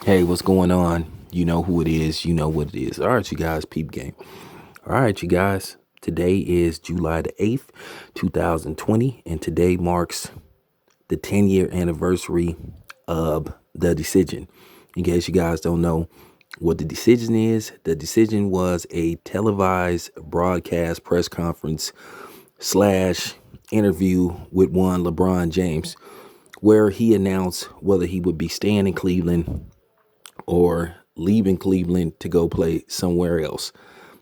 Hey, what's going on? You know who it is. You know what it is. All right, you guys, peep game. All right, you guys. Today is July the 8th, 2020, and today marks the 10-year anniversary of The Decision. In case you guys don't know what The Decision is, The Decision was a televised broadcast press conference slash interview with one LeBron James, where he announced whether he would be staying in Cleveland or leaving Cleveland to go play somewhere else.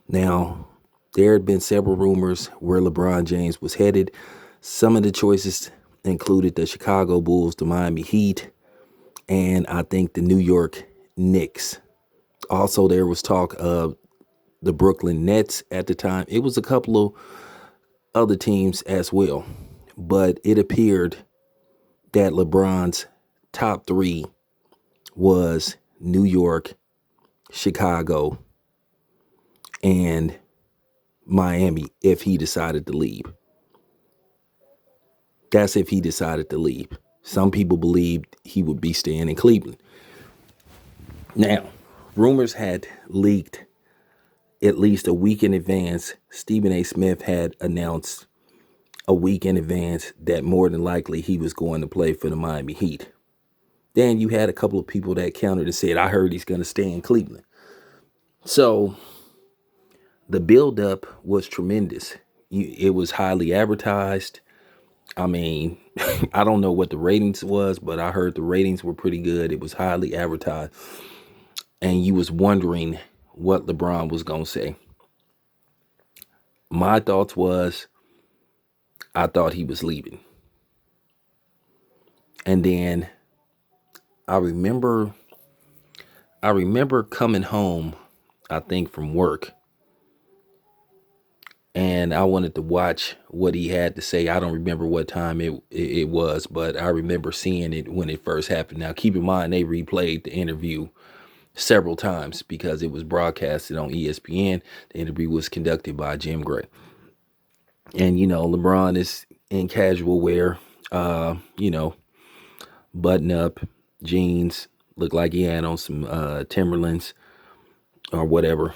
Now, there had been several rumors where LeBron James was headed. Some of the choices included the Chicago Bulls, the Miami Heat, and I think the New York Knicks. Also, there was talk of the Brooklyn Nets at the time. It was a couple of other teams as well. But it appeared that LeBron's top three was New York, Chicago, and Miami if he decided to leave. That's if he decided to leave. Some people believed he would be staying in Cleveland. Now, rumors had leaked at least a week in advance. Stephen A. Smith had announced a week in advance that more than likely he was going to play for the Miami Heat. Then you had a couple of people that countered and said, I heard he's going to stay in Cleveland. So the buildup was tremendous. It was highly advertised. I mean, I don't know what the ratings was, but I heard the ratings were pretty good. It was highly advertised. And you was wondering what LeBron was going to say. My thoughts was I thought he was leaving. And then I remember coming home, I think from work, and I wanted to watch what he had to say. I don't remember what time it was, but I remember seeing it when it first happened. Now, keep in mind, they replayed the interview several times because it was broadcasted on ESPN. The interview was conducted by Jim Gray. And, LeBron is in casual wear, button up, jeans, look like he had on some Timberlands or whatever.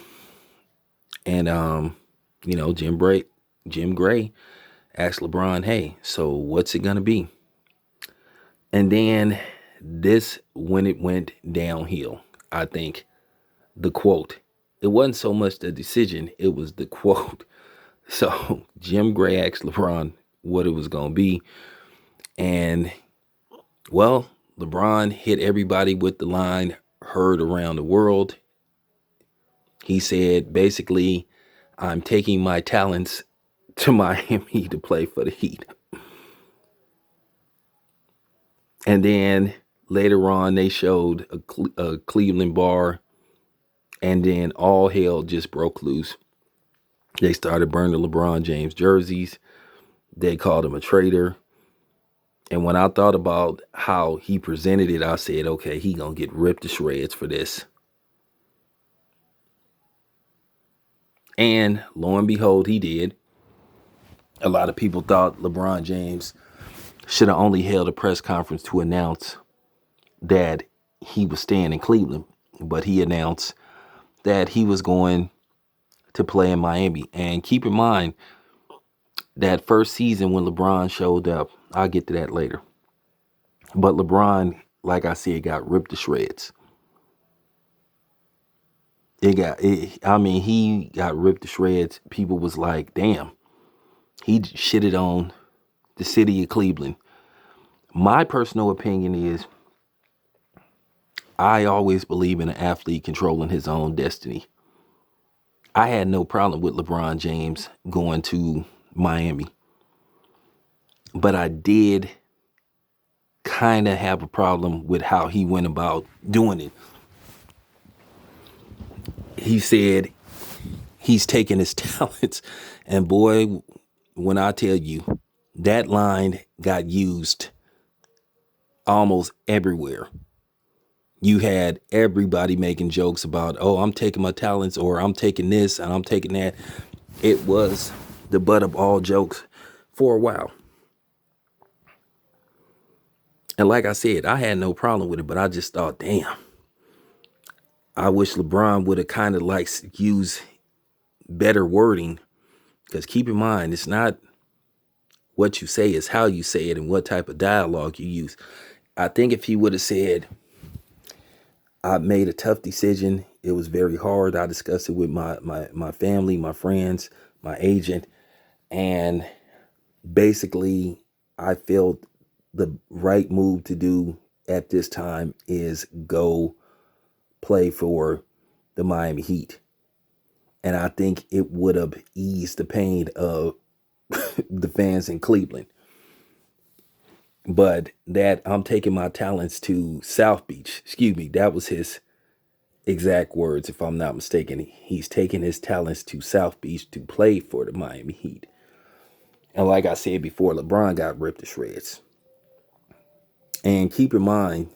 And, Jim Gray asked LeBron, hey, so what's it going to be? And then when it went downhill, I think the quote, it wasn't so much the decision, it was the quote. So Jim Gray asked LeBron what it was going to be. And, well, LeBron hit everybody with the line heard around the world. He said, basically, I'm taking my talents to Miami to play for the Heat. And then later on, they showed a Cleveland bar, and then all hell just broke loose. They started burning LeBron James jerseys. They called him a traitor. And when I thought about how he presented it, I said, okay, he gonna get ripped to shreds for this. And lo and behold, he did. A lot of people thought LeBron James should have only held a press conference to announce that he was staying in Cleveland, but he announced that he was going to play in Miami. And keep in mind, that first season when LeBron showed up, I'll get to that later. But LeBron, like I said, got ripped to shreds. He got ripped to shreds. People was like, damn, he shitted on the city of Cleveland. My personal opinion is I always believe in an athlete controlling his own destiny. I had no problem with LeBron James going to Miami, but I did kind of have a problem with how he went about doing it. He said he's taking his talents, and boy, when I tell you, that line got used almost everywhere. You had everybody making jokes about, oh, I'm taking my talents, or I'm taking this and I'm taking that. It was the butt of all jokes for a while. And like I said, I had no problem with it, but I just thought, damn, I wish LeBron would have kind of like used better wording, because keep in mind, it's not what you say, it's how you say it and what type of dialogue you use. I think if he would have said, I made a tough decision. It was very hard. I discussed it with my family, my friends, my agent, and basically I felt the right move to do at this time is go play for the Miami Heat. And I think it would have eased the pain of the fans in Cleveland. But that I'm taking my talents to South Beach. Excuse me, that was his exact words, if I'm not mistaken. He's taking his talents to South Beach to play for the Miami Heat. And like I said before, LeBron got ripped to shreds. And keep in mind,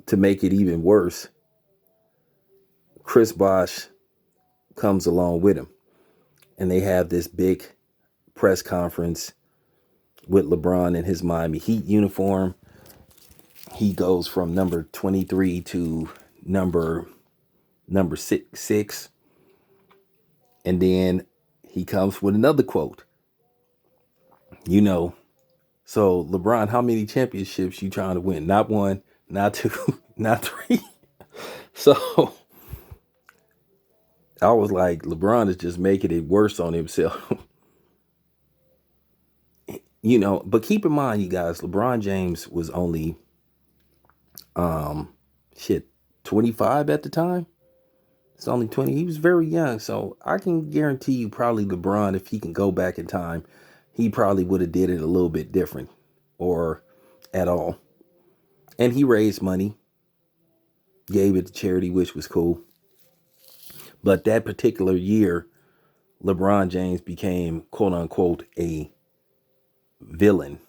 to make it even worse, Chris Bosh comes along with him. And they have this big press conference with LeBron in his Miami Heat uniform. He goes from number 23 to number six. And then he comes with another quote. So LeBron, how many championships you trying to win? Not one, not two, not three. So I was like, LeBron is just making it worse on himself. But keep in mind, you guys, LeBron James was only 25 at the time. It's only 20. He was very young. So I can guarantee you probably LeBron, if he can go back in time, he probably would have did it a little bit different or at all. And he raised money, gave it to charity, which was cool. But that particular year, LeBron James became, quote unquote, a villain.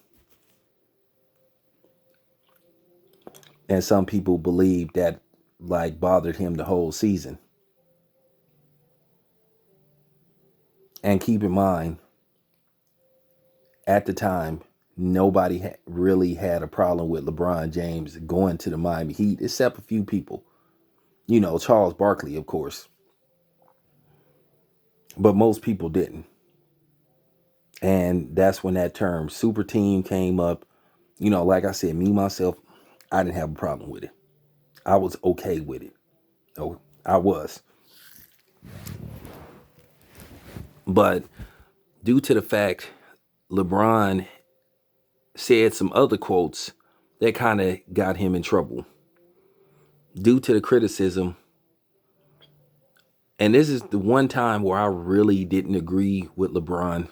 And some people believe that like bothered him the whole season. And keep in mind, at the time, nobody really had a problem with LeBron James going to the Miami Heat, except a few people. Charles Barkley, of course. But most people didn't. And that's when that term super team came up. Like I said, me, myself, I didn't have a problem with it. I was okay with it. Oh, I was. But due to the fact LeBron said some other quotes that kind of got him in trouble. Due to the criticism, and this is the one time where I really didn't agree with LeBron,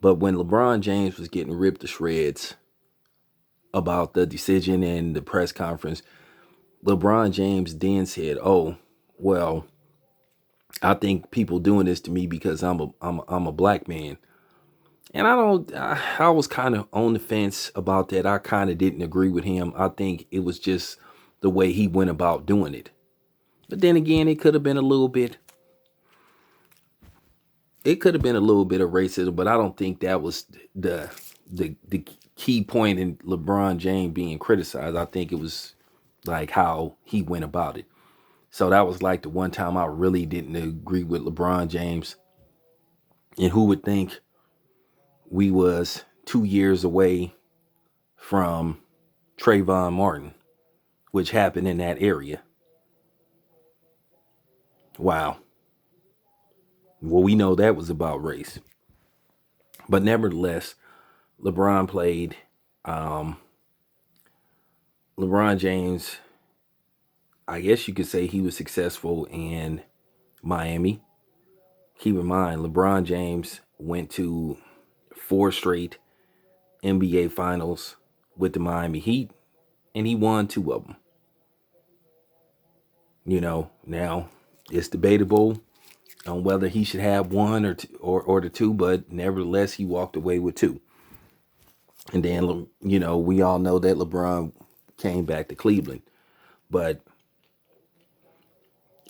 but when LeBron James was getting ripped to shreds about the decision and the press conference, LeBron James then said, "Oh, well, I think people doing this to me because I'm a black man." And I was kind of on the fence about that. I kind of didn't agree with him. I think it was just the way he went about doing it. But then again, it could have been a little bit of racism, but I don't think that was the key point in LeBron James being criticized. I think it was like how he went about it. So that was like the one time I really didn't agree with LeBron James. And who would think we was 2 years away from Trayvon Martin, which happened in that area. Wow. Well, we know that was about race. But nevertheless, LeBron played. LeBron James, I guess you could say he was successful in Miami. Keep in mind, LeBron James went to 4 straight NBA finals with the Miami Heat, and he won 2 of them. Now it's debatable on whether he should have 1 or 2, or the 2, but nevertheless, he walked away with 2. And then, we all know that LeBron came back to Cleveland. But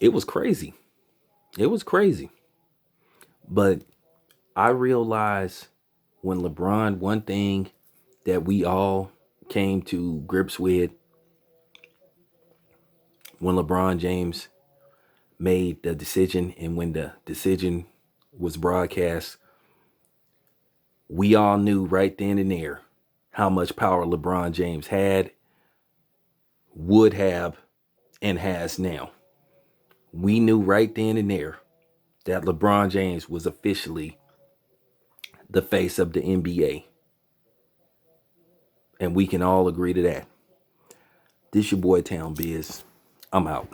it was crazy. It was crazy. But I realized when LeBron, one thing that we all came to grips with when LeBron James made the decision and when the decision was broadcast, we all knew right then and there how much power LeBron James had, would have, and has now. We knew right then and there that LeBron James was officially the face of the NBA. And we can all agree to that. This your boy Town Biz. I'm out.